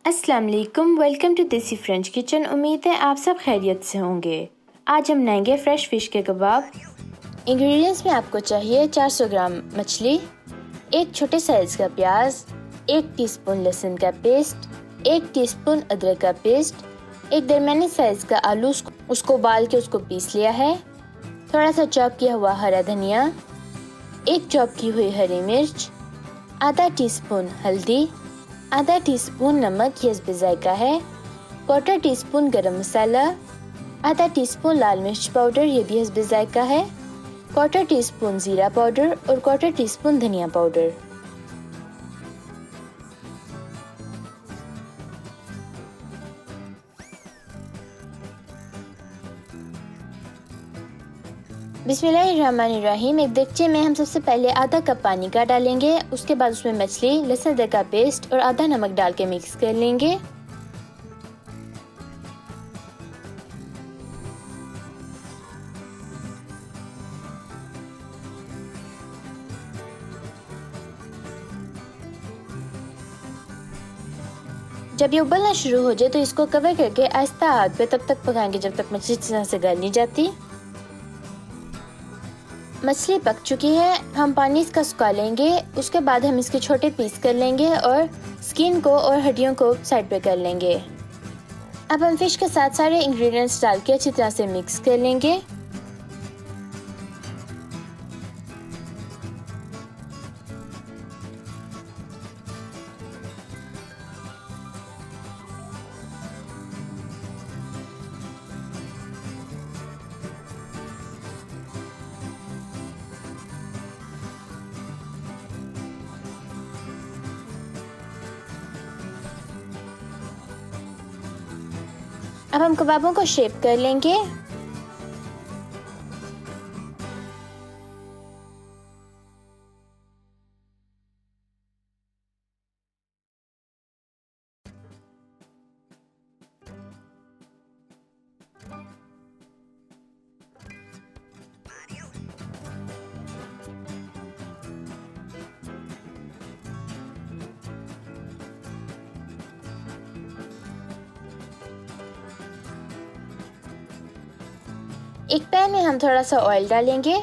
अस्सलाम वालेकुम, welcome to देसी फ्रेंच किचन। उम्मीद है आप सब खैरियत से होंगे। आज हम बनाएंगे फ्रेश फ़िश के कबाब। इंग्रेडिएंट्स में आपको चाहिए 400 ग्राम मछली, एक छोटे साइज़ का प्याज, 1 टीस्पून लहसुन का पेस्ट, 1 टीस्पून अदरक का पेस्ट, एक दरमियानी साइज़ का आलू उसको उबाल के उसको पीस लिया है, थोड़ा सा चॉप किया हुआ हरा धनिया, एक चॉप की हुई हरी मिर्च, आधा टीस्पून हल्दी, आधा टीस्पून नमक, ये इसमें जायका है, 1/4 टीस्पून गरम मसाला, आधा टीस्पून लाल मिर्च पाउडर, ये भी इसमें जायका है, 1/4 टीस्पून ज़ीरा पाउडर और 1/4 टीस्पून धनिया पाउडर। बिस्मिल्लाहिर्रहमानिर्रहीम। एक देगचे में हम सबसे पहले आधा कप पानी का डालेंगे, उसके बाद उसमें मछली, लहसुन अदरक का पेस्ट और आधा नमक डाल के मिक्स कर लेंगे। जब ये उबलना शुरू हो जाए तो इसको कवर करके आहिस्ता आग पे तब तक पकाएंगे जब तक मछली अच्छी तरह से गल नहीं जाती। मछली पक चुकी है, हम पानी इसका सुखा लेंगे। उसके बाद हम इसके छोटे पीस कर लेंगे और स्किन को और हड्डियों को साइड पे कर लेंगे। अब हम फिश के साथ सारे इंग्रेडिएंट्स डाल के अच्छी तरह से मिक्स कर लेंगे। अब हम कबाबों को शेप कर लेंगे। एक पैन में हम थोड़ा सा ऑयल डालेंगे।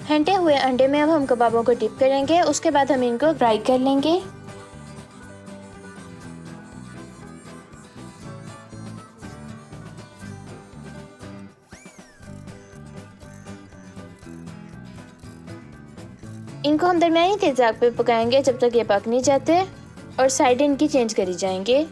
फेंटे हुए अंडे में अब हम कबाबों को डिप करेंगे, उसके बाद हम इनको फ्राई कर लेंगे। इनको हम दरमियानी तेज आग पे पकाएंगे जब तक ये पक नहीं जाते और साइड इनकी चेंज करी जाएंगे।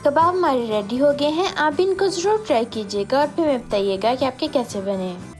कबाब हमारे रेडी हो गए हैं। आप इनको ज़रूर ट्राई कीजिएगा और फिर हमें बताइएगा कि आपके कैसे बने।